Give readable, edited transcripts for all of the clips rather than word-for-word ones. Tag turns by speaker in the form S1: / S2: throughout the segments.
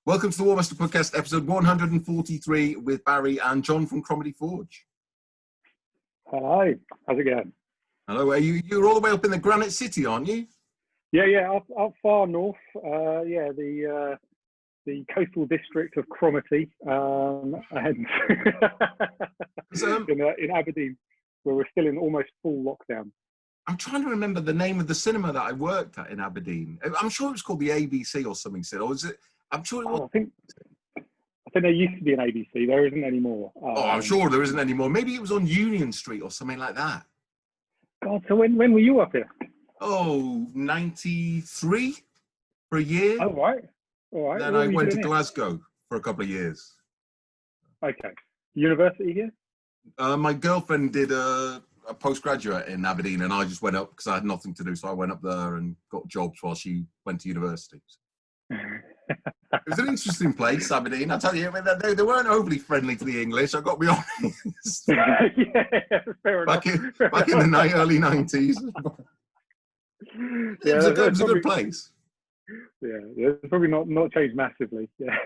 S1: Welcome to the Warmaster Podcast, episode 143 with Barry and John from Cromarty Forge.
S2: Hi, how's it going?
S1: Hello, you're all the way up in the Granite City, aren't you?
S2: Yeah, up far north. The coastal district of Cromarty, and in Aberdeen, where we're still in almost full lockdown.
S1: I'm trying to remember the name of the cinema that I worked at in Aberdeen. I'm sure it was called the ABC or something. Or was it? I'm sure it was.
S2: I think there used to be an ABC. There isn't anymore.
S1: I'm sure there isn't anymore. Maybe it was on Union Street or something like that.
S2: God, so when were you up here?
S1: Oh, 93 for a year.
S2: Oh, right. All right.
S1: Then I went to Glasgow for a couple of years.
S2: Okay. University here?
S1: My girlfriend did a postgraduate in Aberdeen, and I just went up because I had nothing to do. So I went up there and got jobs while she went to university. It was an interesting place, Aberdeen. I tell you, they weren't overly friendly to the English. I've got to be honest.
S2: Yeah, fair enough.
S1: Back in the early 90s. It was a good place.
S2: Yeah, it's probably not changed massively. Yeah.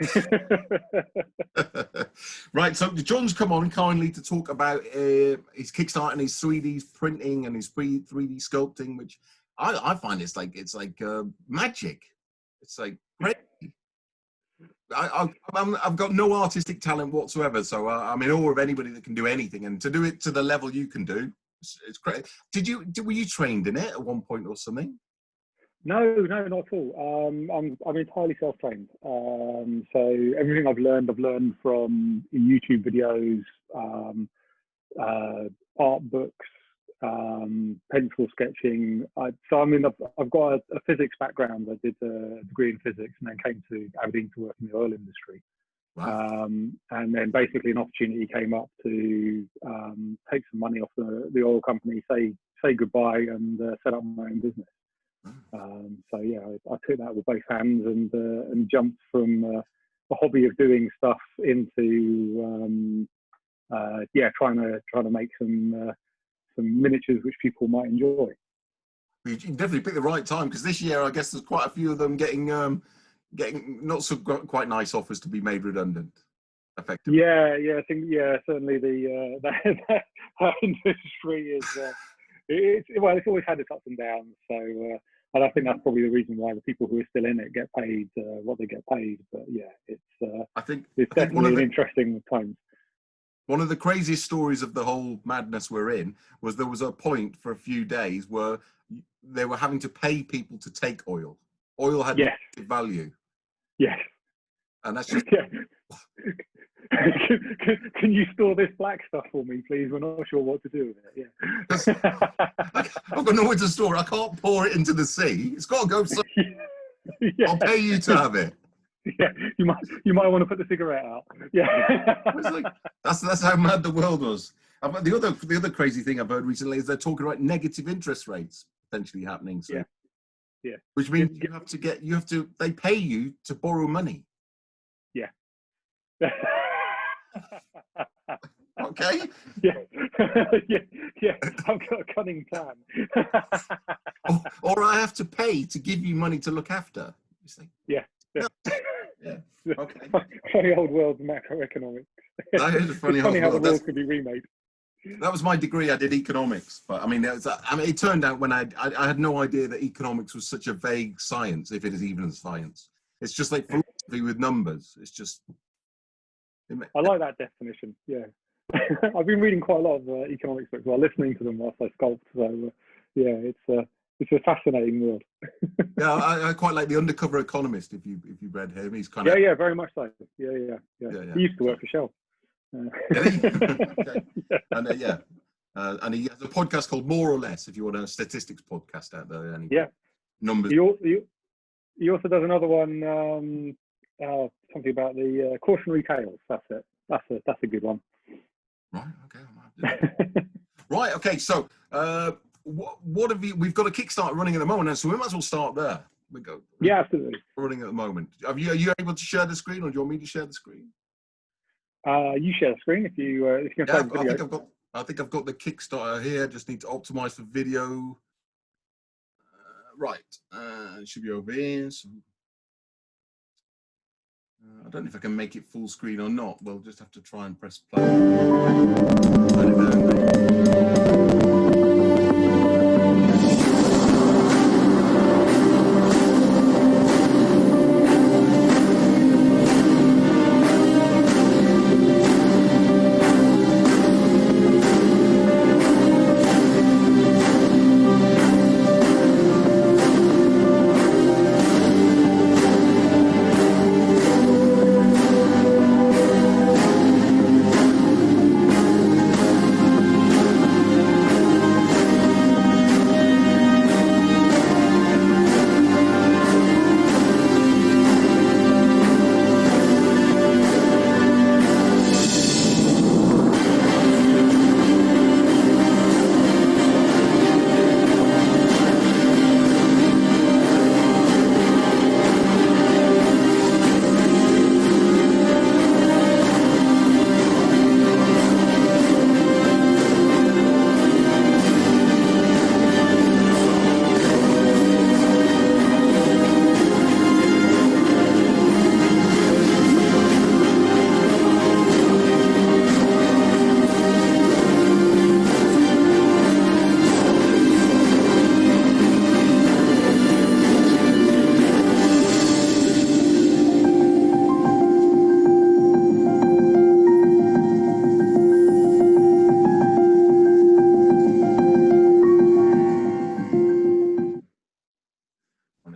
S1: Right, so John's come on kindly to talk about his Kickstarter and his 3D printing and his 3D sculpting, which I find it's like magic. It's like crazy. I've got no artistic talent whatsoever, so I'm in awe of anybody that can do anything, and to do it to the level you can do, it's great. Were you trained in it at one point or something?
S2: No, not at all. I'm entirely self-trained. So everything I've learned from YouTube videos, art books, pencil sketching. I've got a physics background. I did a degree in physics and then came to Aberdeen to work in the oil industry.
S1: Wow.
S2: And then basically an opportunity came up to take some money off the oil company, say goodbye, and set up my own business. So yeah, I took that with both hands and jumped from a hobby of doing stuff into trying to make some miniatures which people might enjoy.
S1: You definitely picked the right time, because this year I guess there's quite a few of them getting not so quite nice offers to be made redundant. Effectively.
S2: Yeah, I think certainly that industry is it's always had its ups and downs. So and I think that's probably the reason why the people who are still in it get paid what they get paid. But yeah, it's definitely an interesting time.
S1: One of the craziest stories of the whole madness we're in was there was a point for a few days where they were having to pay people to take oil. Oil had value.
S2: Yes.
S1: And that's just...
S2: Yeah. Can you store this black stuff for me, please? We're not sure what to do with it. Yeah.
S1: I've got nowhere to store it. I can't pour it into the sea. It's got to go somewhere. Yeah. I'll pay you to have it.
S2: Yeah, you might want to put the cigarette out. Yeah.
S1: That's how mad the world was. The other crazy thing I've heard recently is they're talking about negative interest rates potentially happening. So,
S2: yeah.
S1: Which means they pay you to borrow money.
S2: Yeah.
S1: Okay.
S2: Yeah. I've got a cunning plan.
S1: or I have to pay to give you money to look after.
S2: Yeah.
S1: Okay.
S2: Funny old world of macroeconomics.
S1: That is a funny
S2: how
S1: world.
S2: the world could be remade.
S1: That was my degree. I did economics, but I mean, it turned out when I had no idea that economics was such a vague science, if it is even a science. It's just like philosophy with numbers. It's just.
S2: I like that definition. Yeah, I've been reading quite a lot of economics books while listening to them whilst I sculpt. So it's a fascinating world.
S1: Yeah, I quite like The Undercover Economist. If you read him, he's kind of
S2: very much so. Yeah. He used to work for Shell.
S1: Okay. And and he has a podcast called More or Less. If you want a statistics podcast out there, numbers.
S2: He also does another one. Something about the cautionary tales. That's it. That's a good one.
S1: Right. Okay. Right. Okay. So, what have you? We've got a Kickstarter running at the moment, so we might as well start there. We go.
S2: Yeah, absolutely.
S1: Running at the moment. Are you able to share the screen, or do you want me to share the screen?
S2: You share the screen if you can find the video.
S1: I think I've got the Kickstarter here. Just need to optimize for video. Right. It should be over here. So I don't know if I can make it full screen or not. We'll just have to try and press play. Turn it down.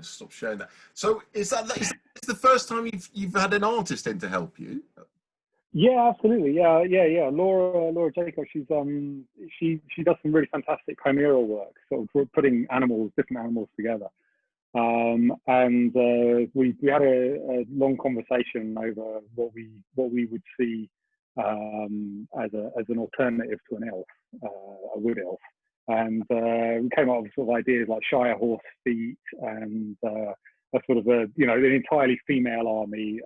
S1: Stop sharing that. So is that the first time you've had an artist in to help you?
S2: Yeah, absolutely. Yeah. Laura Jacob, she does some really fantastic chimeral work, sort of putting different animals together. And we had a long conversation over what we would see as an alternative to an elf, a wood elf. And we came up with sort of ideas like Shire horse feet and a sort of an entirely female army,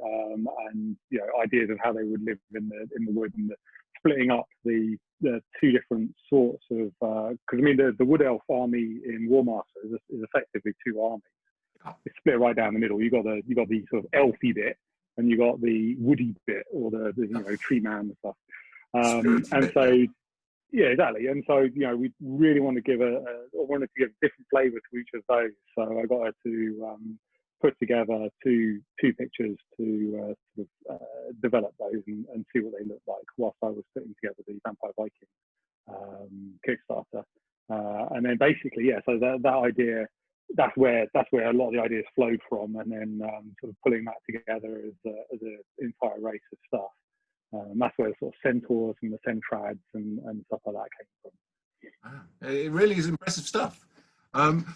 S2: and ideas of how they would live in the wood, and splitting up the two different sorts of because the wood elf army in Warmaster is effectively two armies. It's split right down the middle. You got the sort of elfy bit, and you got the woody bit, or the tree man and stuff. And so. Yeah, exactly. And so, we really want to give wanted to give different flavour to each of those. So I got her to put together two pictures to develop those and see what they look like whilst I was putting together the Vampire Viking Kickstarter. And then basically, so that idea, that's where a lot of the ideas flowed from, and then sort of pulling that together as an entire race of stuff. That's where the sort of centaurs and the centrads and stuff like that came from.
S1: Wow. It really is impressive stuff.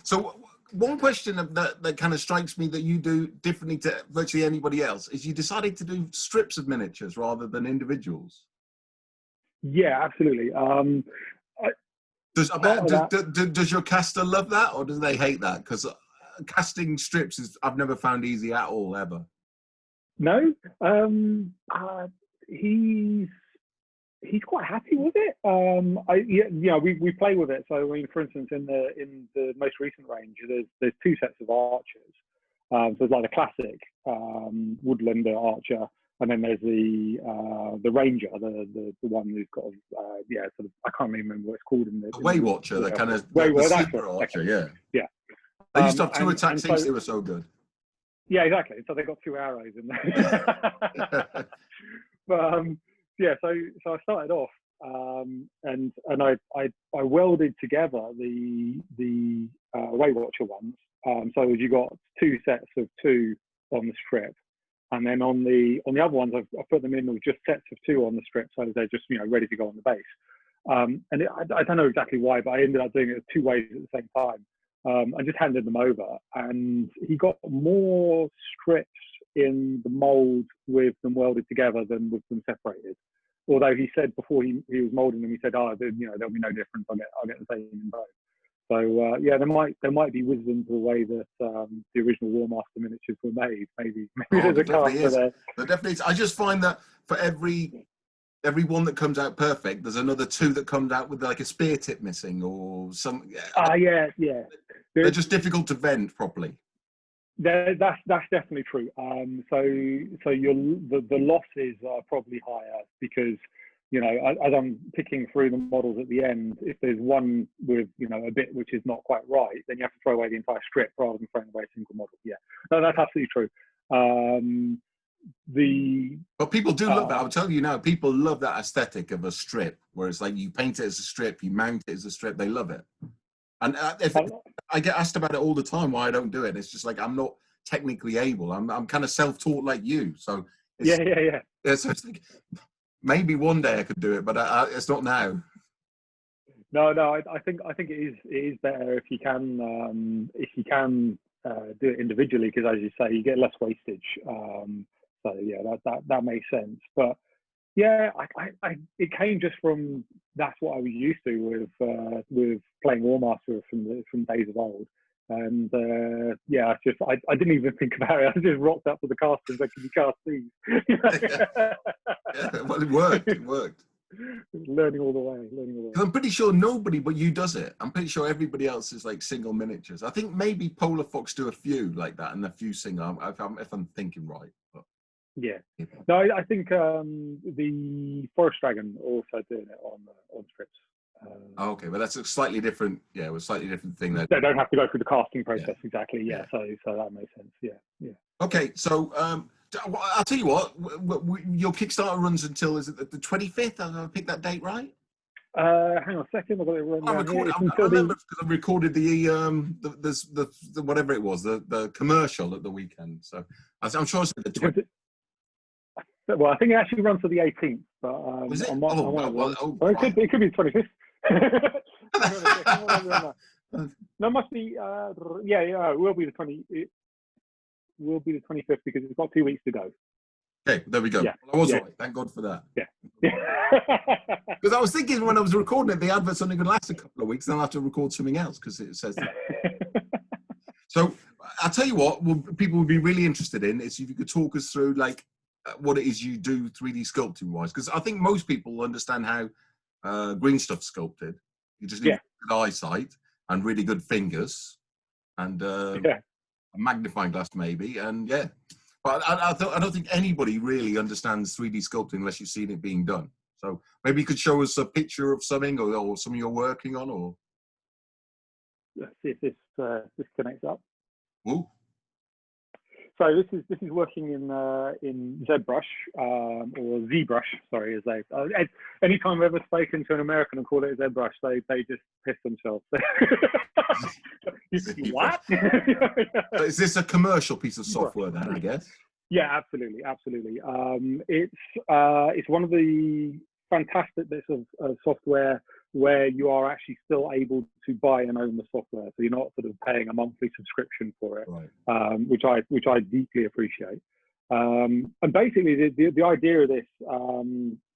S1: So one question that kind of strikes me that you do differently to virtually anybody else is you decided to do strips of miniatures rather than individuals.
S2: Yeah, absolutely.
S1: Does your caster love that, or do they hate that? Because casting strips I've never found easy at all, ever.
S2: No. He's quite happy with it. We play with it. So for instance, in the most recent range, there's two sets of archers. So there's like the classic Woodlander archer, and then there's the ranger, the one who's got sort of, I can't remember what it's called in the
S1: Way Watcher, the kind of super archer, yeah. They used to have two attacks each. They were so good.
S2: Yeah, exactly. So they got two arrows in there. But so I started off, and I welded together the Way Watcher ones. So you got two sets of two on the strip, and then on the other ones I put them in with just sets of two on the strip, so they're just ready to go on the base. I don't know exactly why, but I ended up doing it 2 ways at the same time. I just handed them over, and he got more strips in the mold with them welded together than with them separated. Although he said before he was molding them, he said, there'll be no difference. I'll get the same in both. So there might be wisdom to the way that the original Warmaster miniatures were made. Maybe there's a cast there.
S1: There definitely is. I just find that for every one that comes out perfect, there's another 2 that comes out with like a spear tip missing or some.
S2: Yeah.
S1: They're just difficult to vent properly.
S2: That's definitely true. So the losses are probably higher because, you know, as I'm picking through the models at the end, if there's one with, you know, a bit which is not quite right, then you have to throw away the entire strip rather than throwing away a single model. Yeah, no, that's absolutely true.
S1: But people do love that. I'll tell you now, people love that aesthetic of a strip, where it's like you paint it as a strip, you mount it as a strip. They love it. And I get asked about it all the time, why I don't do it. And it's just like, I'm not technically able. I'm kind of self-taught like you. So it's, yeah. So it's like, maybe one day I could do it, but it's not now.
S2: No, I think it is better if you can do it individually, because as you say, you get less wastage. So yeah, that makes sense. But yeah, it came just from, that's what I was used to with playing War Master from days of old. And yeah, I didn't even think about it. I just rocked up to the cast and said, "Can you cast these?"
S1: Yeah, well, it worked. It worked.
S2: Learning all the way.
S1: I'm pretty sure nobody but you does it. I'm pretty sure everybody else is like single miniatures. I think maybe Polar Fox do a few like that, and a few single. If I'm thinking right. But,
S2: yeah. No, I think the Forest Dragon also doing it on strips.
S1: Okay, well that's a slightly different. Yeah, a slightly different thing there.
S2: They don't have to go through the casting process exactly. Yeah. So that makes sense. Yeah.
S1: Okay, so I'll tell you what. Your Kickstarter runs until, is it the 25th? I'll pick that date right.
S2: Hang on a second. I've got it written down here.
S1: I remember because I recorded the whatever it was, the commercial at the weekend. So I'm sure I said the 20th.
S2: Well, I think it actually runs to the 18th, but
S1: was it?
S2: It could be the 25th. No, must be. It will be the 20. It will be the 25th because it's got 2 weeks to go.
S1: Okay, there we go.
S2: Yeah.
S1: Well, I was right. Thank God for that.
S2: Yeah.
S1: Because I was thinking when I was recording it, the advert's only going to last a couple of weeks, then I'll have to record something else because it says that. So I'll tell you what, people would be really interested in is if you could talk us through like what it is you do 3D sculpting wise, because I think most people understand how green stuff's sculpted. You just need good eyesight and really good fingers and a magnifying glass maybe, and but I don't think anybody really understands 3D sculpting unless you've seen it being done. So maybe you could show us a picture of something or something you're working on, or
S2: let's see if this connects up.
S1: Ooh.
S2: So this is working in ZBrush or ZBrush. Sorry, as they anytime I've ever spoken to an American and call it ZBrush, they just piss themselves. What?
S1: So is this a commercial piece of software then? I guess.
S2: Yeah, absolutely. It's one of the fantastic bits of software where you are actually still able to buy and own the software, so you're not sort of paying a monthly subscription for it, right. which I deeply appreciate. And basically, the idea of this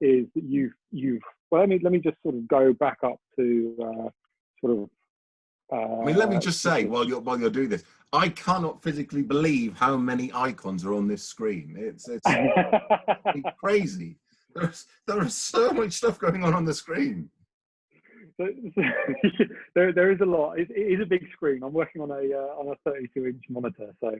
S2: is that you've well, let me just sort of go back up to I
S1: mean, let me just say while you're doing this, I cannot physically believe how many icons are on this screen. It's crazy. There is so much stuff going on the screen.
S2: So there is a lot. It is a big screen. I'm working on a 32-inch monitor, so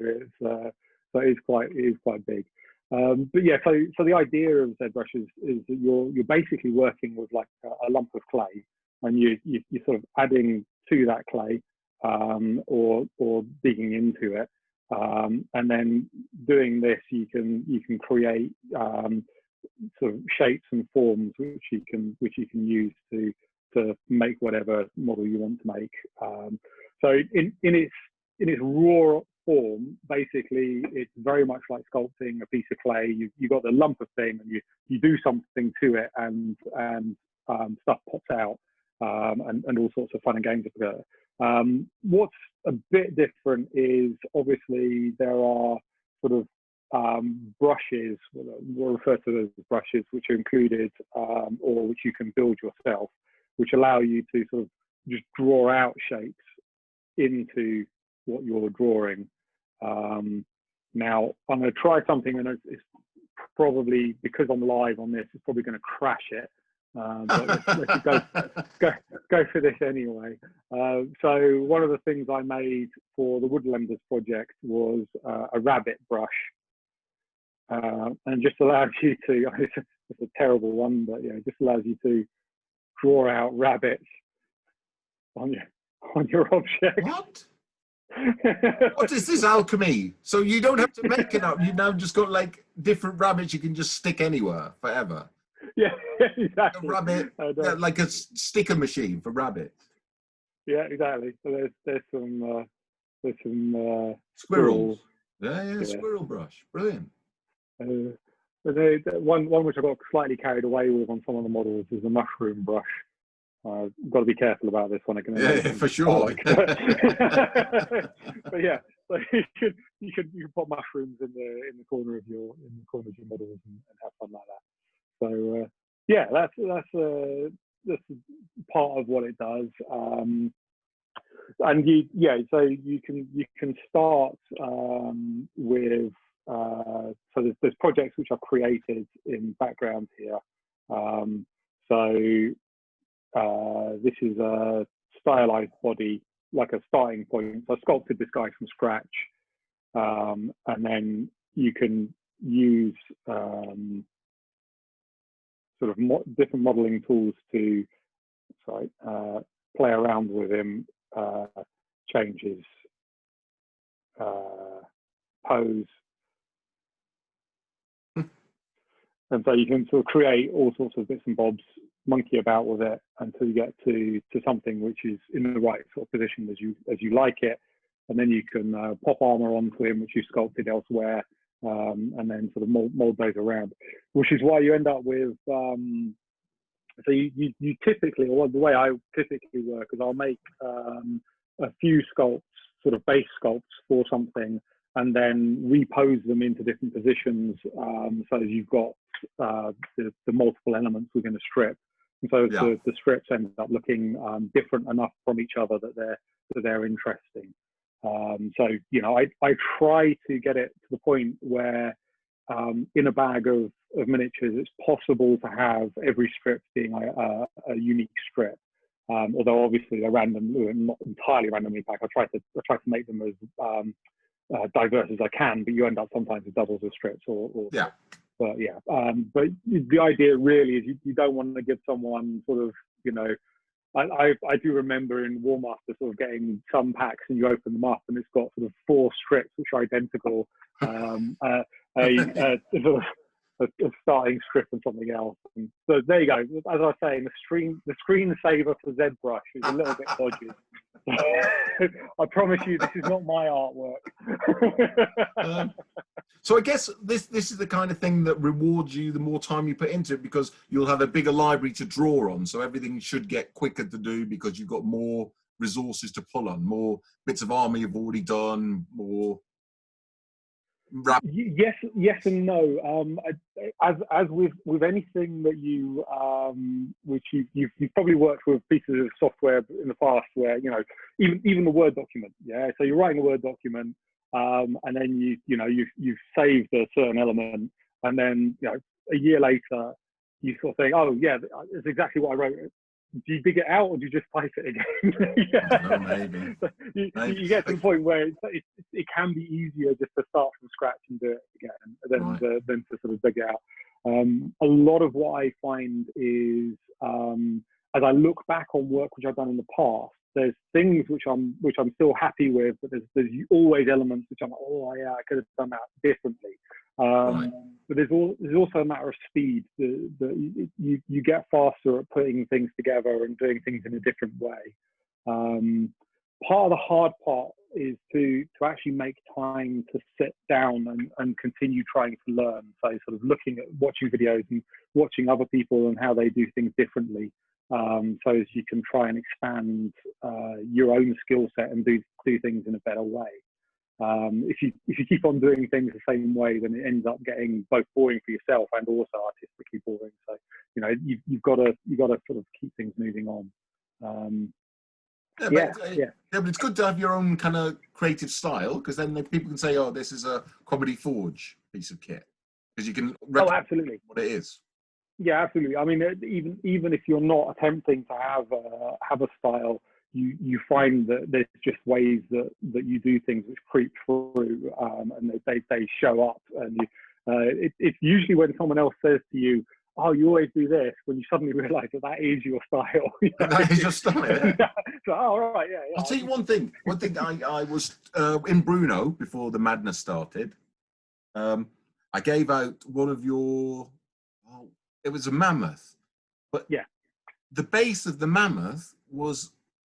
S2: it is quite big. But yeah, so the idea of ZBrush is that you're basically working with like a lump of clay, and you're sort of adding to that clay or digging into it, and then doing this, you can create sort of shapes and forms which you can use to make whatever model you want to make. So in its raw form, basically, it's very much like sculpting a piece of clay. You got the lump of thing, and you do something to it, and stuff pops out, and all sorts of fun and games occur. What's a bit different is obviously there are sort of brushes, we'll refer to those as brushes, which are included or which you can build yourself, which allow you to sort of just draw out shapes into what you're drawing. Now, I'm going to try something, and it's probably, because I'm live on this, it's probably going to crash it. but let's go for this anyway. So one of the things I made for the Woodlanders project was a rabbit brush, and just allows you to, it's a terrible one, but yeah, it just allows you to draw out rabbits on your object.
S1: What? What is this alchemy? So you don't have to make it up. You now just got like different rabbits you can just stick anywhere forever.
S2: Yeah, exactly.
S1: A rabbit, like a sticker machine for rabbits.
S2: Yeah, exactly. So there's some
S1: squirrels. Yeah, squirrel brush. Brilliant.
S2: One which I got slightly carried away with on some of the models is a mushroom brush. I've got to be careful about this one.
S1: Yeah, for sure.
S2: But yeah, so you can put mushrooms in the corner of your models and have fun like that. So yeah, that's part of what it does. And so you can start with so there's projects which are created in background here. This is a stylized body, like a starting point. So I sculpted this guy from scratch, and then you can use sort of different modeling tools to play around with him, change his pose. And so you can sort of create all sorts of bits and bobs, monkey about with it until you get to something which is in the right sort of position as you like it. And then you can pop armor onto him, which you sculpted elsewhere, and then sort of mold those around, which is why you end up with, so you typically, or the way I typically work is I'll make a few sculpts, sort of base sculpts for something, and then repose them into different positions, so as you've got the multiple elements within a strip. And so the strips end up looking different enough from each other that they're interesting. So I try to get it to the point where in a bag of miniatures, it's possible to have every strip being a unique strip. Although obviously they're not entirely randomly packed. I try to make them as diverse as I can, but you end up sometimes with doubles of strips But the idea really is you don't want to give someone sort of, I do remember in War Master sort of getting some packs and you open them up and it's got sort of 4 strips which are identical, a starting strip and something else. And so there you go. As I was saying, the screensaver for ZBrush is a little bit dodgy. I promise you, this is not my artwork.
S1: So I guess this is the kind of thing that rewards you the more time you put into it, because you'll have a bigger library to draw on. So everything should get quicker to do because you've got more resources to pull on, more bits of army you've already done, more.
S2: Yes and no. As with anything that which you've probably worked with pieces of software in the past where even the Word document. Yeah, so you're writing a Word document, and then you've saved a certain element, and then a year later you sort of think, oh yeah, it's exactly what I wrote. Do you dig it out or do you just type it again?
S1: Maybe.
S2: You get to the point where it can be easier just to start from scratch and do it again than to sort of dig it out. A lot of what I find is, as I look back on work which I've done in the past, there's things which I'm still happy with, but there's always elements which I'm like, oh yeah, I could have done that differently. But there's also a matter of speed. You get faster at putting things together and doing things in a different way. Part of the hard part is to actually make time to sit down and continue trying to learn. So sort of looking at watching videos and watching other people and how they do things differently. So as you can try and expand your own skill set and do things in a better way. If you keep on doing things the same way, then it ends up getting both boring for yourself and also artistically boring. So you've got to sort of keep things moving on. But
S1: it's good to have your own kind of creative style, because then people can say, oh, this is a Cromarty Forge piece of kit, because you can
S2: absolutely
S1: what it is.
S2: Yeah, absolutely. I mean, even if you're not attempting to have a style, you find that there's just ways that you do things which creep through, and they show up. And it's usually when someone else says to you, "Oh, you always do this," when you suddenly realise that is your style.
S1: That is your style. Yeah.
S2: So, oh, right, yeah.
S1: I'll tell you one thing. One thing I was in Bruno before the madness started. I gave out one of your. Oh, it was a mammoth, but
S2: yeah,
S1: the base of the mammoth was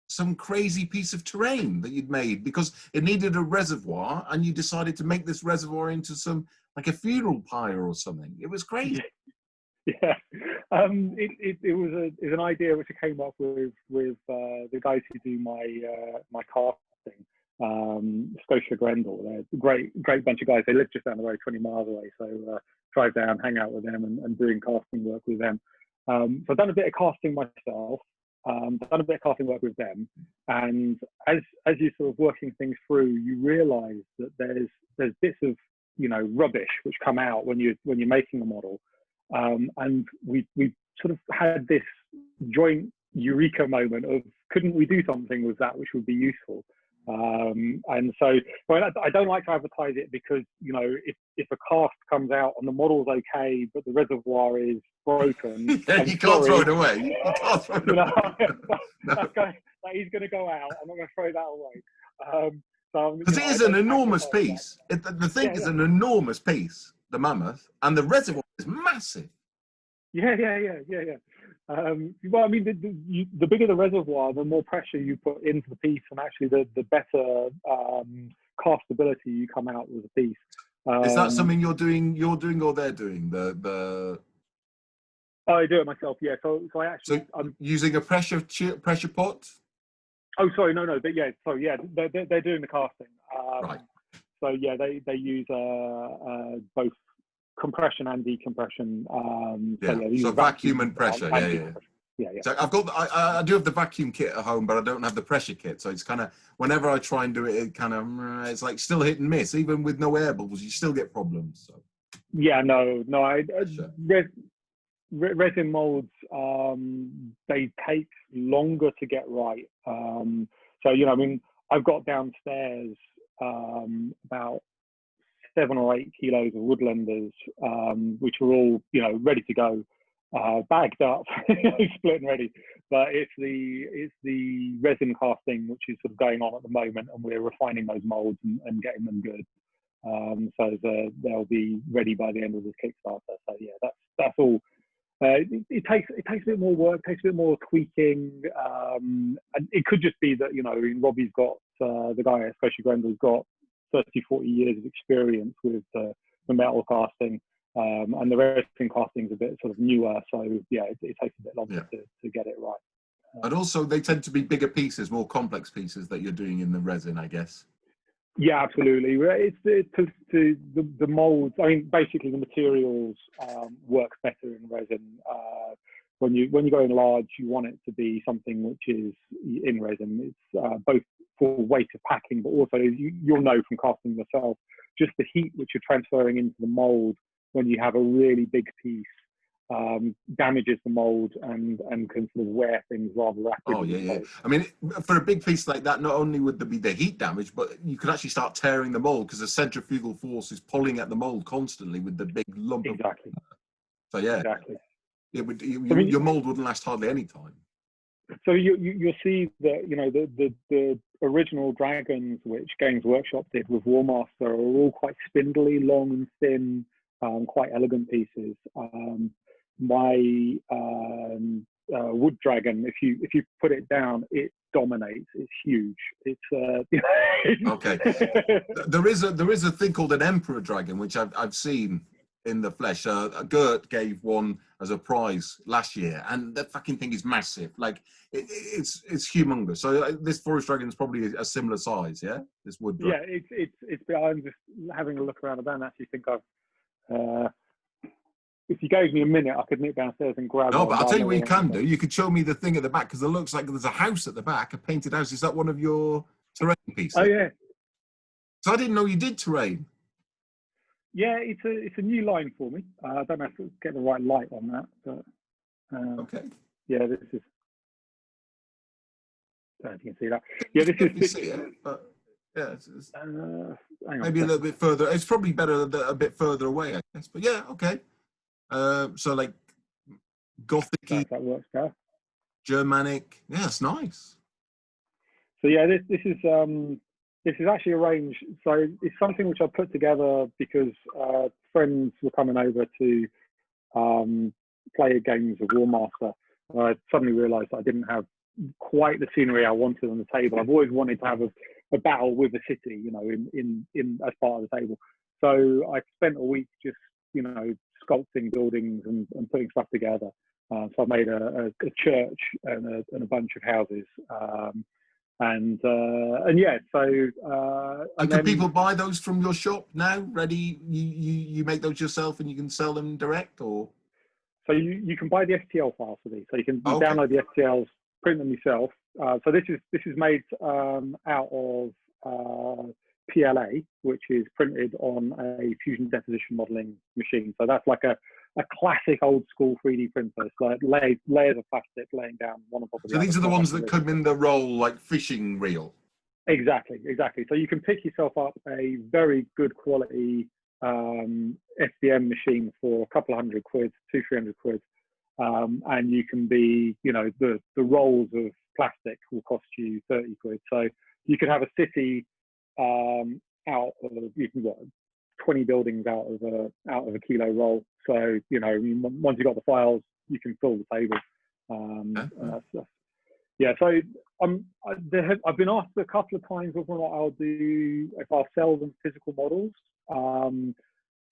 S1: some crazy piece of terrain that you'd made because it needed a reservoir, and you decided to make this reservoir into some like a funeral pyre or something. It was crazy.
S2: Yeah, it was an idea which I came up with the guys who do my casting, Scotia Grendel. They're a great bunch of guys. They live just down the road, 20 miles away. So drive down, hang out with them, and doing casting work with them. So I've done a bit of casting myself. Done a bit of casting work with them, and as you're sort of working things through, you realise that there's bits of rubbish which come out when you're making a model, and we sort of had this joint eureka moment of couldn't we do something with that which would be useful. And so, well, I don't like to advertise it because if a cast comes out and the model's okay but the reservoir is broken,
S1: you can't throw it away. You can't throw it away.
S2: That is going to go out. I'm not going to throw that away.
S1: Because it is an enormous piece. The thing is an enormous piece, the mammoth, and the reservoir is massive.
S2: Yeah. Well, I mean, the bigger the reservoir, the more pressure you put into the piece, and actually the better castability you come out with the piece.
S1: Is that something you're doing, or they're doing? The
S2: I do it myself. Yeah. So I actually.
S1: So I'm using a pressure pot.
S2: Oh, sorry, no. But yeah, so yeah, they're doing the casting.
S1: Right.
S2: So yeah, they use both compression and decompression.
S1: So vacuum and pressure. Yeah. So I do have the vacuum kit at home, but I don't have the pressure kit. So it's kind of whenever I try and do it, it's like still hit and miss. Even with no air bubbles, you still get problems. So.
S2: Yeah, no. Resin molds, they take longer to get right. So I mean, I've got downstairs about 7 or 8 kilos of Woodlanders, which are all ready to go, bagged up, split and ready. But it's the resin casting which is sort of going on at the moment, and we're refining those molds and getting them good. So they'll be ready by the end of this Kickstarter. So yeah, that's all. It takes a bit more work, takes a bit more tweaking, and it could just be that Robbie's got the guy at Scotia Grendel's got 30-40 years of experience with the metal casting, and the resin casting is a bit sort of newer, so yeah, it takes a bit longer to get it right.
S1: And also, they tend to be bigger pieces, more complex pieces that you're doing in the resin, I guess.
S2: Yeah, absolutely. It's the molds. I mean, basically, the materials work better in resin. When you go in large, you want it to be something which is in resin. It's both for weight of packing, but also you'll know from casting yourself, just the heat which you're transferring into the mold when you have a really big piece damages the mold and can sort of wear things rather rapidly.
S1: Oh yeah. I mean, for a big piece like that, not only would there be the heat damage, but you could actually start tearing the mold because the centrifugal force is pulling at the mold constantly with the big lump.
S2: Exactly.
S1: So yeah.
S2: Exactly.
S1: It would. Your mold wouldn't last hardly any time.
S2: So you'll see that the original dragons which Games Workshop did with Warmaster are all quite spindly, long and thin, quite elegant pieces. My wood dragon, if you put it down, it dominates. It's huge. It's
S1: okay. There is a thing called an emperor dragon, which I've seen in the flesh. Gert gave one as a prize last year, and that fucking thing is massive. Like it's humongous. So this forest dragon is probably a similar size. Yeah, this wood dragon.
S2: Yeah, it's. I'm just having a look around. I don't actually think I've. If you gave me a minute, I could nip downstairs and grab.
S1: No, but I'll tell you what you can do. You could show me the thing at the back because it looks like there's a house at the back, a painted house. Is that one of your terrain pieces?
S2: Oh yeah.
S1: So I didn't know you did terrain.
S2: Yeah, it's a new line for me. I don't know if I'll get the right light on that, but
S1: Okay.
S2: yeah, this is. I don't know if you can see that. Yeah, this is.
S1: See it, but yeah, it's
S2: Hang on
S1: maybe a little bit further. It's probably better a bit further away, I guess. But yeah, okay. So like Gothic-y,
S2: If that works better.
S1: Germanic. Yeah, it's nice.
S2: So yeah, this is actually arranged. So it's something which I put together because friends were coming over to play games of War Master. I suddenly realised I didn't have quite the scenery I wanted on the table. I've always wanted to have a battle with a city, you know, in as part of the table. So I spent a week just, you know, sculpting buildings and putting stuff together. So I made a church and a bunch of houses. And yeah, so
S1: And can people buy those from your shop now? Ready? You make those yourself and you can sell them direct, or?
S2: So you can buy the STL files for these. So you can
S1: Okay.
S2: download the STLs, print them yourself. So this is made out of PLA, which is printed on a fusion deposition modeling machine. So that's like a classic old school 3D printer. It's like layers of plastic laying down one on top of the
S1: So
S2: other.
S1: these are the ones that come in the roll like fishing reel.
S2: Exactly. So you can pick yourself up a very good quality SDM machine for a couple of £100, 200-300 quid, and you can be, you know, the rolls of plastic will cost you 30 quid. So you could have a city out of, you can get 20 buildings out of a kilo roll. So, you know, once you've got the files, you can fill the table. And that's yeah. So I've been asked a couple of times whether or not if I'll sell them physical models.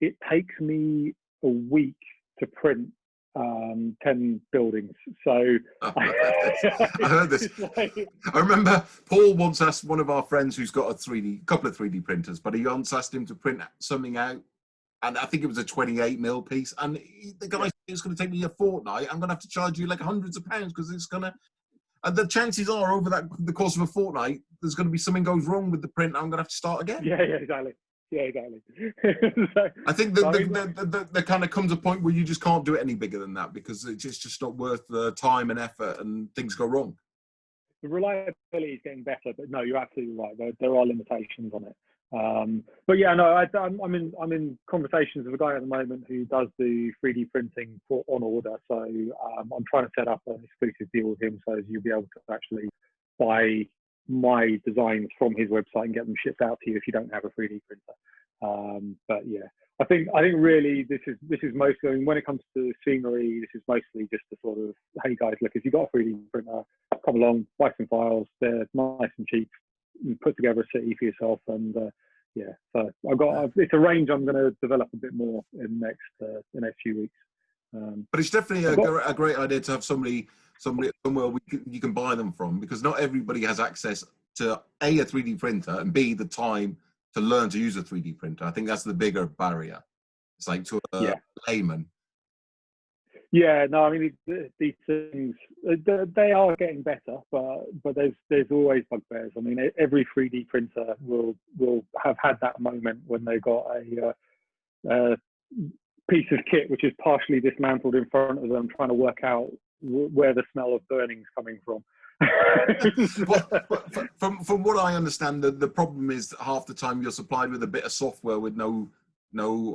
S2: It takes me a week to print 10 buildings. So
S1: I heard this. I remember Paul once asked one of our friends who's got a couple of 3D printers, but he once asked him to print something out, and I think it was a 28mm piece, and the guy said it's going to take me a fortnight. I'm going to have to charge you like hundreds of pounds because it's going to. And the chances are, over the course of a fortnight, there's going to be something goes wrong with the print. And I'm going to have to start again.
S2: Yeah, exactly.
S1: So, I think there kind of comes a point where you just can't do it any bigger than that because it's just not worth the time and effort, and things go wrong.
S2: The reliability is getting better, but no, you're absolutely right. There are limitations on it. But yeah, no, I'm in conversations with a guy at the moment who does the 3D printing on order. So I'm trying to set up an exclusive deal with him, so you'll be able to actually buy my designs from his website and get them shipped out to you if you don't have a 3D printer. But yeah, I think really this is mostly, I mean, when it comes to scenery, this is mostly just the sort of, hey guys, look, if you've got a 3D printer, come along, buy some files. They're nice and cheap. You put together a city for yourself, and yeah. So it's a range I'm going to develop a bit more in the next few weeks.
S1: But it's definitely a great idea to have somebody somewhere you can buy them from, because not everybody has access to a 3D printer, and B, the time to learn to use a 3D printer. I think that's the bigger barrier. It's like to a layman.
S2: Yeah, no, I mean these things they are getting better, but there's always bugbears. I mean, every 3D printer will have had that moment when they got a piece of kit which is partially dismantled in front of them, trying to work out where the smell of burning's coming from.
S1: Well, from what I understand, the problem is that half the time you're supplied with a bit of software with no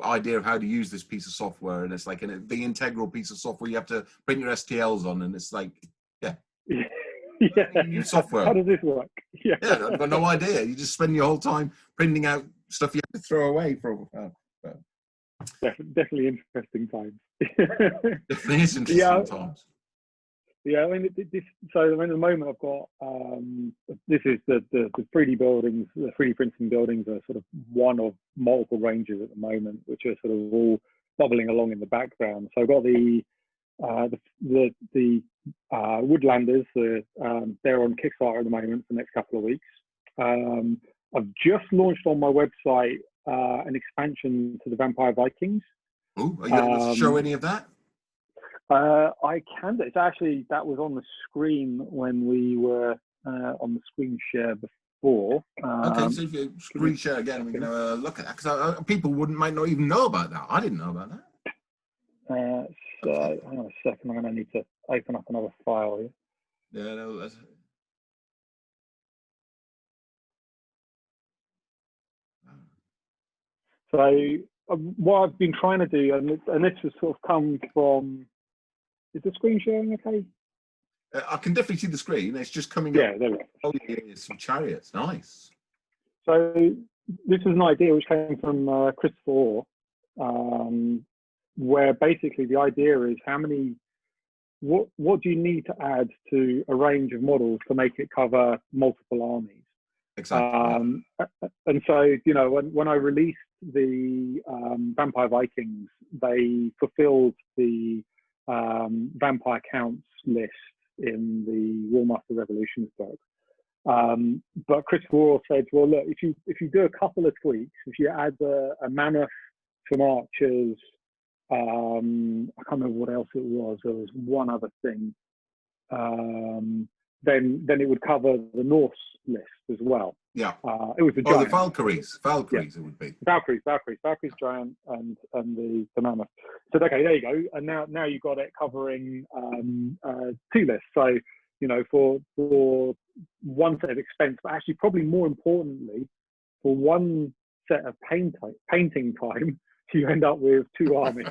S1: idea of how to use this piece of software, and it's like the integral piece of software you have to print your STLs on, and it's like, yeah, software.
S2: How does this work?
S1: Yeah, I've got no idea. You just spend your whole time printing out stuff you have to throw away from.
S2: Definitely interesting times.
S1: Definitely is interesting times.
S2: Yeah, I mean, so at the moment I've got this is the 3D buildings, the 3D printing buildings are sort of one of multiple ranges at the moment, which are sort of all bubbling along in the background. So I've got the Woodlanders. They're on Kickstarter at the moment for the next couple of weeks. I've just launched on my website an expansion to the Vampire Vikings.
S1: Oh, are you able to show any of that?
S2: I can. It's actually, that was on the screen when we were on the screen share 4.
S1: Okay, so if you screen share again, we can have a look at that, because people might not even know about that. I didn't know about that.
S2: So hang on a second, I'm going to need to open up another file here.
S1: Yeah, no, that's...
S2: So what I've been trying to do, and this has sort of come from, is the screen sharing okay?
S1: I can definitely see the screen. It's just coming
S2: Yeah,
S1: up.
S2: there we go.
S1: Oh, yeah, some chariots. Nice.
S2: So this is an idea which came from Christopher Orr, where basically the idea is what do you need to add to a range of models to make it cover multiple armies?
S1: Exactly.
S2: And so, you know, when I released the Vampire Vikings, they fulfilled the vampire counts list in the Warmaster Revolutions book. But Christopher Orr said, well, look, if you do a couple of tweaks, if you add a mammoth, some archers, I can't remember what else it was. There was one other thing. Then it would cover the Norse list as well.
S1: Yeah.
S2: It was the giant.
S1: Oh, the Valkyries. Valkyries, yeah. It would be.
S2: Valkyries, giant, and the mammoth. So okay, there you go. And now you've got it covering 2 lists. So, you know, for one set of expense, but actually probably more importantly, for one set of painting time, you end up with 2 armies.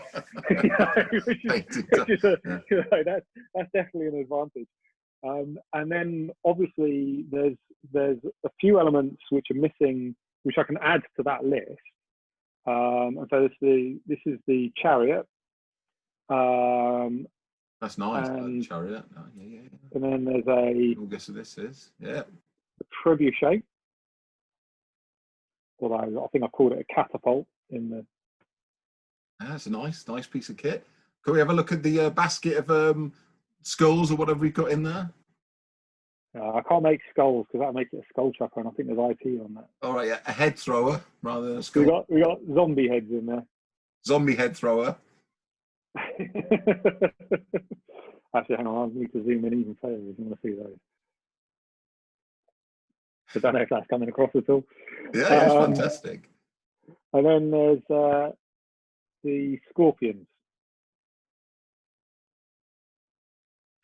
S2: Which is you know, that's definitely an advantage. And then obviously there's a few elements which are missing, which I can add to that list. And so this is the chariot.
S1: That's nice. Chariot. Oh, yeah.
S2: And then there's a.
S1: I'll guess what this is. Yeah.
S2: A trebuchet. Although I think I called it a catapult in the.
S1: That's a nice piece of kit. Can we have a look at the basket of skulls or whatever we've got in there?
S2: I can't make skulls because that makes it a skull chucker, and I think there's IP on that.
S1: All right, yeah, a head thrower rather than a skull.
S2: We got zombie heads in there.
S1: Zombie head thrower.
S2: Actually, hang on, I need to zoom in even further if you want to see those. I don't know if that's coming across at all.
S1: Yeah, it's fantastic.
S2: And then there's the scorpions.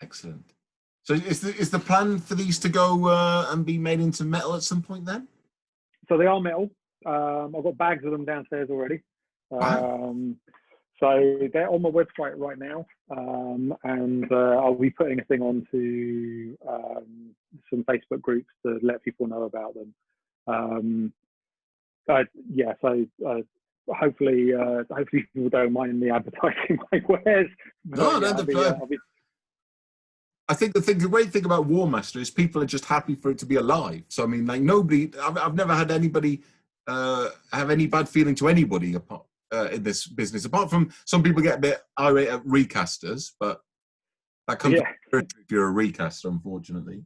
S1: Excellent. So is the plan for these to go and be made into metal at some point then?
S2: So they are metal. I've got bags of them downstairs already.
S1: Wow.
S2: So they're on my website right now, and I'll be putting a thing onto some Facebook groups to let people know about them. Hopefully people don't mind me advertising my wares.
S1: I think the great thing about Warmaster is people are just happy for it to be alive. So I mean, like I've never had anybody have any bad feeling to anybody in this business, apart from some people get a bit irate at recasters, but that comes if you're a recaster, unfortunately.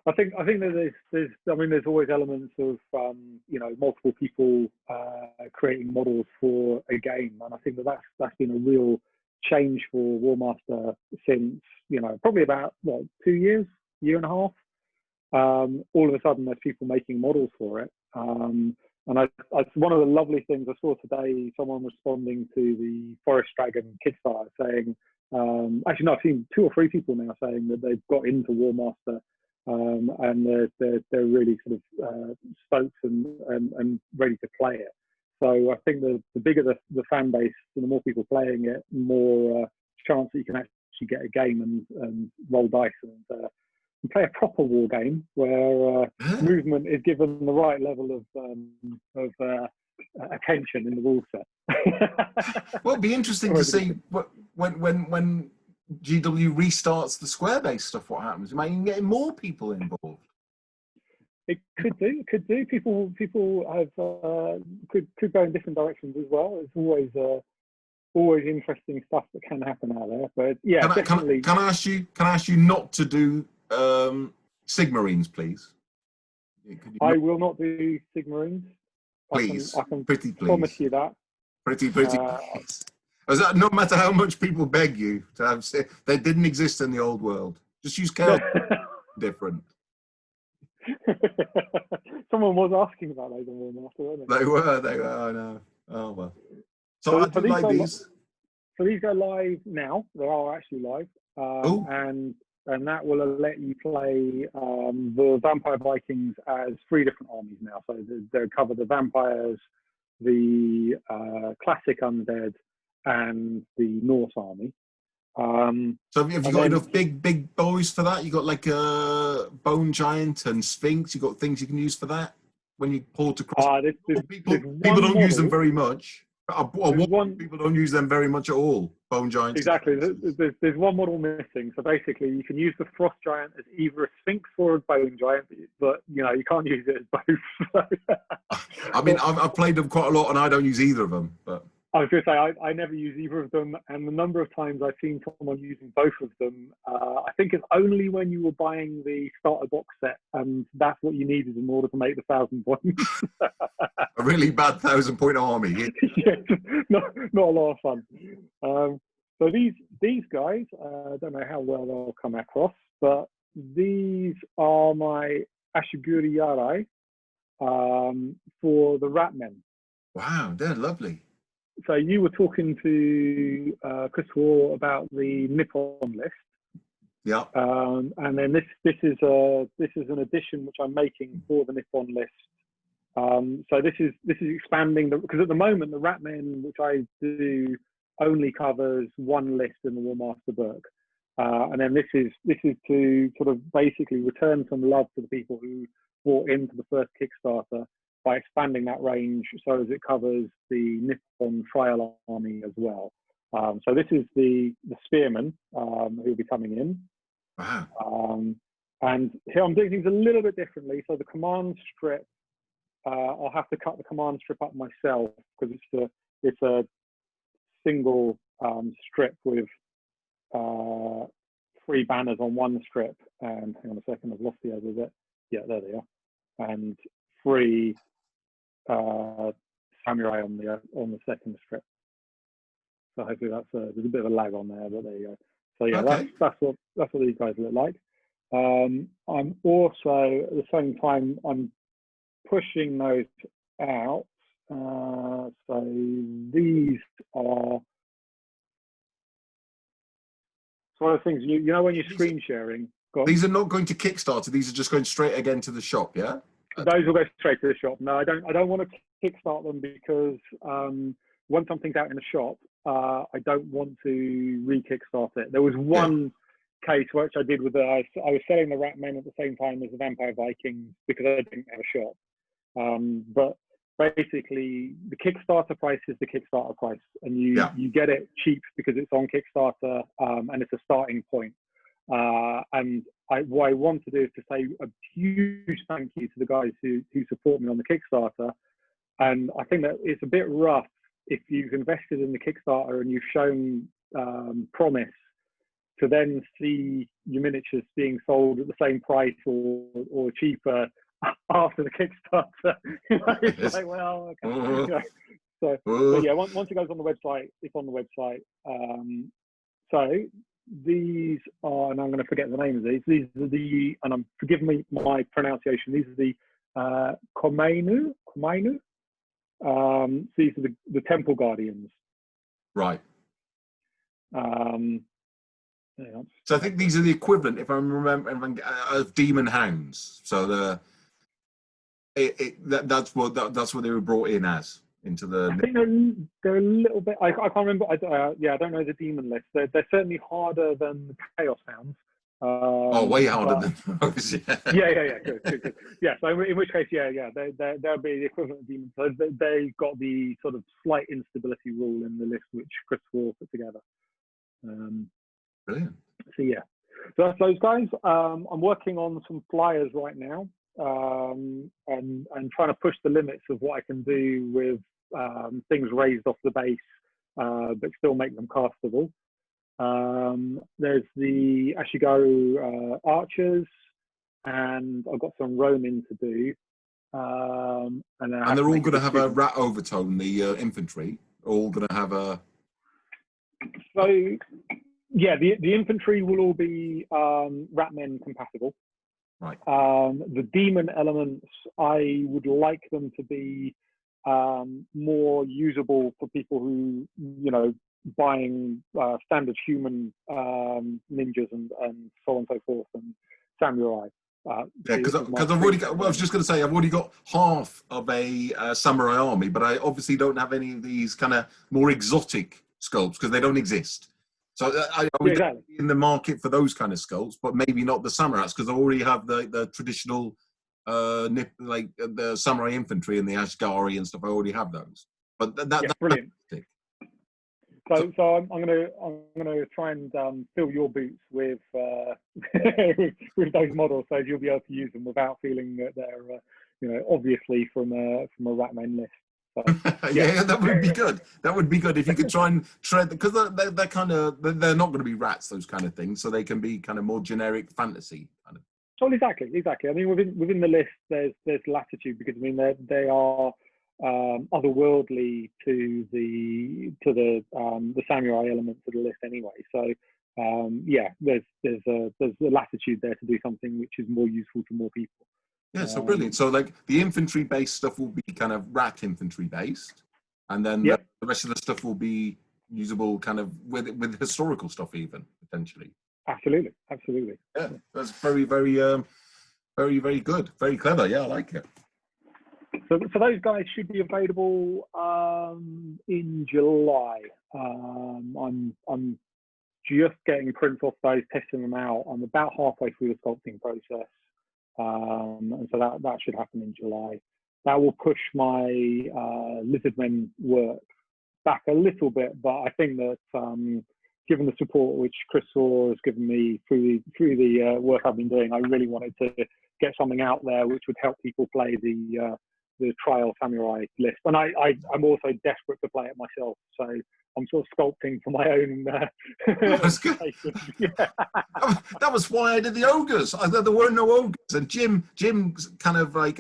S2: I think that there's always elements of you know, multiple people creating models for a game, and I think that's been a real change for Warmaster since, you know, probably about 2 years, year and a half. All of a sudden there's people making models for it, and one of the lovely things I saw today, someone responding to the Forest Dragon Kickstarter saying, actually no, I've seen 2 or 3 people now saying that they've got into Warmaster, and they're really sort of stoked and ready to play it. So I think the bigger the fan base and the more people playing it, the more chance that you can actually get a game and roll dice and play a proper war game where movement is given the right level of attention in the rule set.
S1: Well, it'd be interesting to see when GW restarts the square-based stuff, what happens. You might even get more people involved.
S2: It could do. People have could go in different directions as well. It's always interesting stuff that can happen out there. But yeah, definitely.
S1: Can I ask you not to do Sigmarines, please?
S2: I will not do Sigmarines.
S1: Please,
S2: I can
S1: pretty please.
S2: Promise you that.
S1: Pretty please. No matter how much people beg you to have, they didn't exist in the old world. Just use chaos. Different.
S2: Someone was asking about those on Warmaster, weren't they?
S1: They were. I know. Oh well. So
S2: So,
S1: I do like these.
S2: So these go live now. They are actually live,
S1: Oh,
S2: and that will let you play the Vampire Vikings as 3 different armies now. So they cover the vampires, the classic undead, and the Norse army.
S1: so have you got enough big boys for that? You got like a bone giant and sphinx. You got things you can use for that when you port across. People don't use them very much. People don't use them very much at all. Bone giants.
S2: Exactly. There's one model missing. So basically, you can use the frost giant as either a sphinx or a bone giant, but you can't use it as both.
S1: I mean, I've played them quite a lot, and I don't use either of them. But
S2: I was going to say I never use either of them, and the number of times I've seen someone using both of them, I think it's only when you were buying the starter box set, and that's what you needed in order to make the 1,000 points.
S1: a really bad 1,000-point army.
S2: Yeah, not a lot of fun. So these guys, I don't know how well they'll come across, but these are my Ashiguri Yarai for the Ratmen.
S1: Wow, they're lovely.
S2: So you were talking to Chris Wall about the Nippon list.
S1: Yeah.
S2: And then this is an addition which I'm making for the Nippon list. So this is expanding because at the moment the Ratmen, which I do, only covers 1 list in the Warmaster book, and then this is to sort of basically return some love to the people who bought into the first Kickstarter by expanding that range so as it covers the Nippon trial army as well. So this is the Spearman who will be coming in.
S1: Wow.
S2: And here I'm doing things a little bit differently. So the command strip, I'll have to cut the command strip up myself because it's a single strip with 3 banners on one strip. And hang on a second, I've lost the other bit. Yeah, there they are. And 3 samurai on the second strip. So hopefully there's a bit of a lag on there, but there you go. So yeah,
S1: okay.
S2: that's what these guys look like. I'm also at the same time I'm pushing those out. So these are sort of things you know when you're screen sharing.
S1: These are not going to Kickstarter. These are just going straight again to the shop. Yeah.
S2: Those will go straight to the shop. No, I don't want to kickstart them because once something's out in the shop, I don't want to re-kickstart it. There was one case which I did with I was selling the Ratmen at the same time as the Vampire Vikings because I didn't have a shop. But basically, the Kickstarter price is the Kickstarter price, and you get it cheap because it's on Kickstarter and it's a starting point. And what I want to do is to say a huge thank you to the guys who support me on the Kickstarter. And I think that it's a bit rough if you've invested in the Kickstarter and you've shown promise to then see your miniatures being sold at the same price or cheaper after the Kickstarter. It's like, well, okay. So yeah, once it goes on the website, it's on the website. So these are, and I'm going to forget the name of these. These are and forgive me my pronunciation. These are the Komainu. These are the Temple Guardians.
S1: Right. So I think these are the equivalent, if I remember, of Demon Hounds. So that's what they were brought in as into the.
S2: I think they're a little bit. I can't remember. I don't know the demon list. They're certainly harder than the Chaos Hounds.
S1: Way harder than those.
S2: Yeah. Good. Yeah. So in which case, they'll be the equivalent of demons. So they got the sort of slight instability rule in the list which Chris Wall put together.
S1: Brilliant.
S2: So yeah, so that's those guys. I'm working on some flyers right now, and trying to push the limits of what I can do with things raised off the base, but still make them castable. There's the Ashigaru archers, and I've got some roaming to do. And
S1: they're all going to have a rat overtone. The infantry are all going to have a.
S2: So yeah, the infantry will all be Ratmen compatible.
S1: Right.
S2: The demon elements, I would like them to be more usable for people who, you know, buying standard human ninjas and so on and so forth, and samurai.
S1: Yeah, because I've already got. Well, I was just going to say I've already got half of a samurai army, but I obviously don't have any of these kind of more exotic sculpts because they don't exist. So I would
S2: exactly.
S1: be in the market for those kind of sculpts, but maybe not the samurais because I already have the traditional like the samurai infantry and the Ashgari and stuff. I already have those. But that's
S2: brilliant.
S1: Fantastic.
S2: So I'm gonna try and fill your boots with with those models, so you'll be able to use them without feeling that they're you know, obviously from a Ratman list. So,
S1: yeah, that would be good. That would be good if you could try and tread, because they're kind of, they're not going to be rats, those kind of things, so they can be kind of more generic fantasy kind of.
S2: Oh, exactly. I mean, within the list, there's latitude, because I mean they are otherworldly to the samurai elements of the list anyway. So yeah, there's a latitude there to do something which is more useful to more people.
S1: Yeah, so brilliant. So like the infantry based stuff will be kind of rat infantry based, and then the rest of the stuff will be usable kind of with historical stuff even potentially.
S2: Absolutely.
S1: Yeah, that's very good, very clever. Yeah, I like it.
S2: So those guys should be available in July. I'm just getting prints off those, testing them out. I'm about halfway through the sculpting process, and so that should happen in July. That will push my Lizardmen work back a little bit, but I think that given the support which Chris Saw has given me through the work I've been doing, I really wanted to get something out there which would help people play the trial samurai list. And I'm also desperate to play it myself, so I'm sort of sculpting for my own.
S1: That's good.
S2: Yeah.
S1: That was why I did the ogres. There were no ogres, and Jim kind of like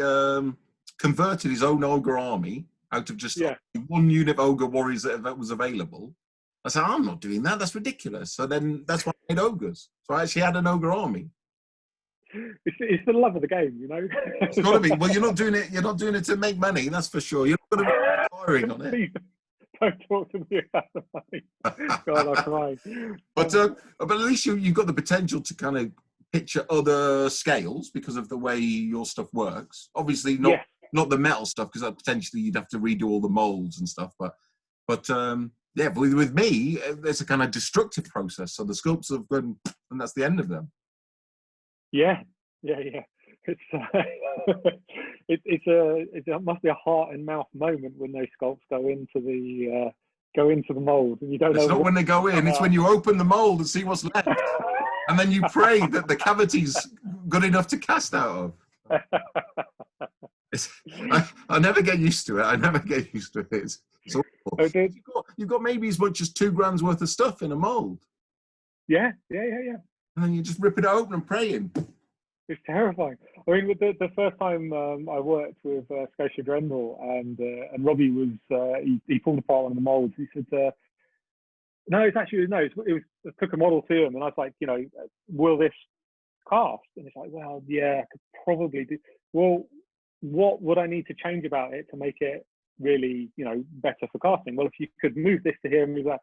S1: converted his own ogre army out of just one unit of ogre warriors that was available. I said, I'm not doing that. That's ridiculous. So then that's why I made ogres. So I actually had an ogre army.
S2: It's the love of the game, you know.
S1: It's got to be. Well, you're not doing it. You're not doing it to make money. That's for sure. You're not going to be firing on it.
S2: Don't talk to me about the money. God, I cry.
S1: But at least you've got the potential to kind of picture other scales because of the way your stuff works. Obviously, not the metal stuff, because potentially you'd have to redo all the molds and stuff. But yeah, but with me, there's a kind of destructive process. So the sculpts have gone, and that's the end of them.
S2: Yeah. It's it must be a heart and mouth moment when those sculpts go into the mold, and you don't know.
S1: It's not when they go in; it's when you open the mold and see what's left, and then you pray that the cavity's good enough to cast out of. I never get used to it. It's awful. You've got maybe as much as 2 grand's worth of stuff in a mold.
S2: Yeah.
S1: And then you just rip it open and praying.
S2: It's terrifying. I mean, with the first time I worked with Scotia Grendel, and Robbie was he pulled apart one of the molds. He said, "No, it took a model to him," and I was like, you know, "Will this cast?" And it's like, "Well, yeah, I could probably do." Well, what would I need to change about it to make it really, you know, better for casting? Well, if you could move this to here and move that.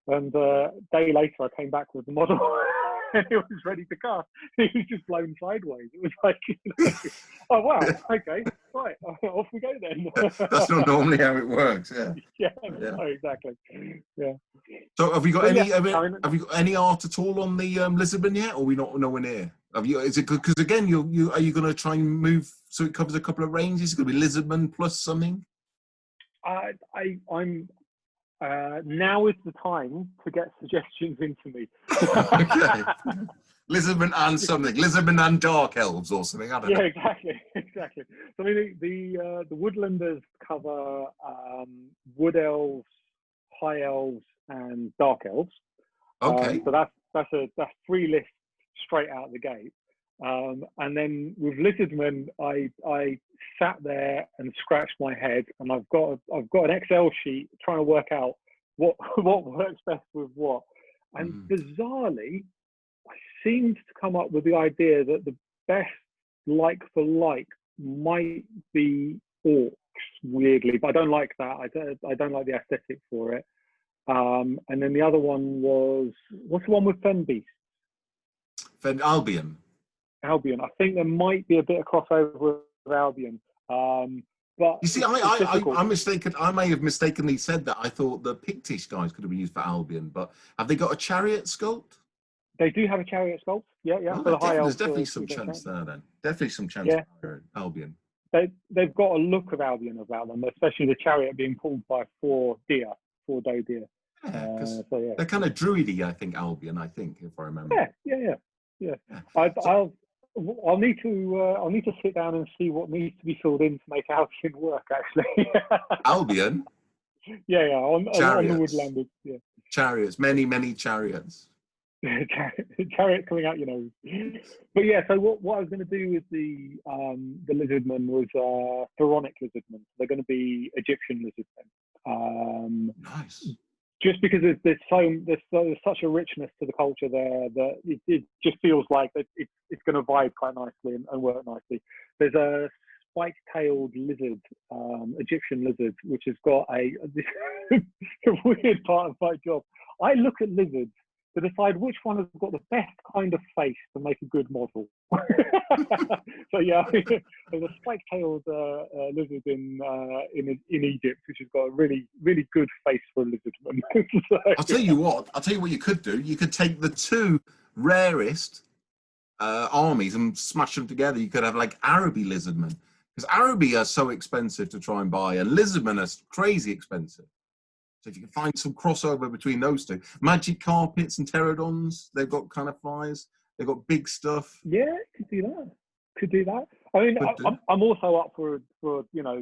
S2: And a day later, I came back with the model. And it was ready to cast. It was just blown sideways. It was like, you know, oh wow, okay, right, off we go then.
S1: That's not normally how it works. Yeah.
S2: No, exactly. Yeah.
S1: So have you got have you got any art at all on the Lizardman yet, or are we not nowhere near? Have you? Is it because again, are you going to try and move so it covers a couple of ranges? Is it going to be Lizardman plus something?
S2: I'm. Now is the time to get suggestions into me.
S1: Okay. Lizardman and something. Lizardman and Dark Elves or something. I don't know.
S2: Yeah, exactly. So I mean, the Woodlanders cover Wood Elves, High Elves, and Dark Elves.
S1: Okay.
S2: So that's 3 lists straight out of the gate. And then with Lizardman, I sat there and scratched my head, and I've got an Excel sheet trying to work out what works best with what. And bizarrely, I seemed to come up with the idea that the best like for like might be orcs, weirdly, but I don't like that. I don't like the aesthetic for it. And then the other one was, what's the one with fen beasts?
S1: Albion.
S2: Albion. I think there might be a bit of crossover with Albion. But
S1: You see, I'm mistaken. I may have mistakenly said that. I thought the Pictish guys could have been used for Albion, but have they got a chariot sculpt?
S2: They do have a chariot sculpt. Yeah, yeah.
S1: Oh,
S2: For the high elves,
S1: there's definitely some chance there then. Definitely some chance for Albion.
S2: They've got a look of Albion about them, especially the chariot being pulled by four doe deer.
S1: Yeah, because they're kind of druidy, I think, Albion, if I remember.
S2: Yeah. I'll need to sit down and see what needs to be filled in to make Albion work, actually.
S1: Albion?
S2: Yeah, on the Woodlanders, yeah.
S1: Chariots, many chariots.
S2: Chariot coming out, But yeah, so what I was going to do with the lizardmen was pharaonic lizardmen. They're going to be Egyptian lizardmen.
S1: Nice.
S2: Just because there's such a richness to the culture there that it just feels like that it's going to vibe quite nicely and work nicely. There's a spike-tailed lizard, Egyptian lizard, which has got a weird part of my job. I look at lizards to decide which one has got the best kind of face to make a good model. So yeah, there's a spike-tailed lizard in Egypt, which has got a really good face for a lizardman. So,
S1: I'll tell you what you could do. You could take the two rarest armies and smash them together. You could have like Araby lizardmen, because Araby are so expensive to try and buy, and lizardmen are crazy expensive. So if you can find some crossover between those two, magic carpets and pterodons, they've got kind of flies. They've got big stuff.
S2: Yeah, could do that. I mean, I'm also up for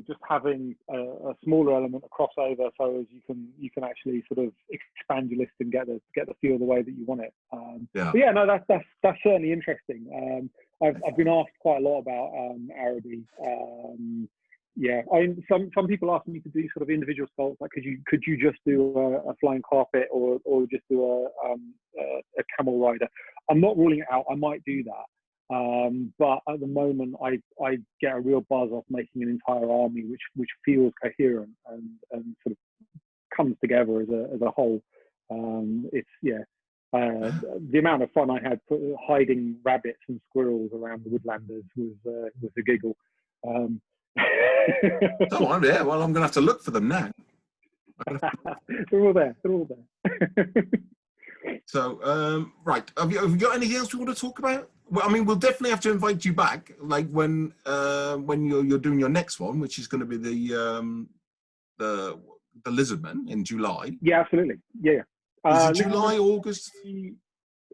S2: just having a smaller element of crossover, so as you can actually sort of expand your list and get the feel the way that you want it. But yeah, no, that's certainly interesting. I've been asked quite a lot about Araby. Yeah, some people ask me to do sort of individual sculpts, like could you just do a flying carpet or just do a camel rider. I'm not ruling it out. I might do that, but at the moment I get a real buzz off making an entire army which feels coherent and sort of comes together as a whole. The amount of fun I had hiding rabbits and squirrels around the Woodlanders was a giggle.
S1: Well, I'm going to have to look for them now.
S2: They're all there.
S1: So, right, have you got anything else you want to talk about? Well, I mean, we'll definitely have to invite you back, like when you're doing your next one, which is going to be the Lizardmen in July.
S2: Yeah, absolutely. Yeah.
S1: Is it July, August?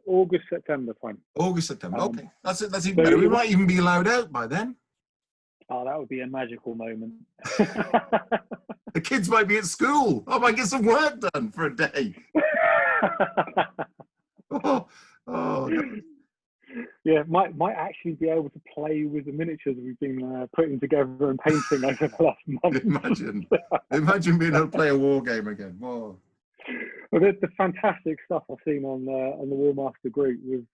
S2: August, September, fine.
S1: August, September. Okay, that's it. That's even better. We might even be allowed out by then.
S2: Oh, that would be a magical moment.
S1: The kids might be at school. I might get some work done for a day. No.
S2: Yeah, might actually be able to play with the miniatures we've been putting together and painting over the last month.
S1: Imagine being able to play a war game again. Whoa.
S2: Well, the fantastic stuff I've seen on the Warmaster group with,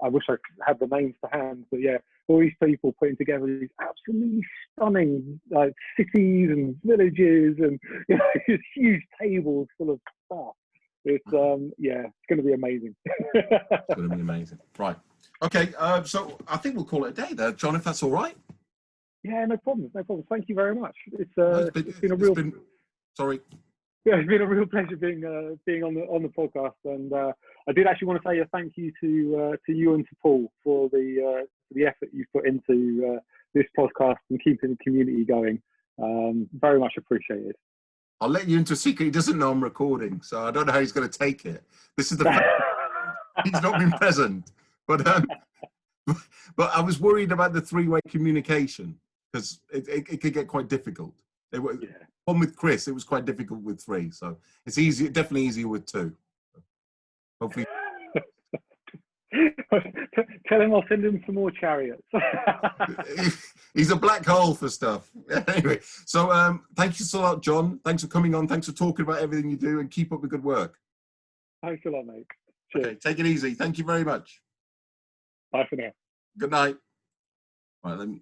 S2: I wish I had the names to hand, but yeah, all these people putting together these absolutely stunning cities and villages and these huge tables full of stuff. It's it's going to be amazing.
S1: It's going to be amazing. Right. Okay. So I think we'll call it a day there, John, if that's all right.
S2: Yeah, no problem. Thank you very much. It's been a real.
S1: Sorry.
S2: Yeah, it's been a real pleasure being on the podcast, and I did actually want to say a thank you to you and to Paul for the effort you've put into this podcast and keeping the community going. Very much appreciated.
S1: I'll let you into a secret. He doesn't know I'm recording, so I don't know how he's going to take it. This is he's not been present, but I was worried about the three-way communication because it could get quite difficult. One with Chris, it was quite difficult with three, so it's easy, definitely easier with two. Hopefully.
S2: Tell him I'll send him some more chariots.
S1: He's a black hole for stuff. Anyway, so thank you so much, John. Thanks for coming on. Thanks for talking about everything you do, and keep up the good work.
S2: Thanks a lot, mate. Cheers.
S1: Okay, take it easy. Thank you very much.
S2: Bye for now.
S1: Good night. Right, let me.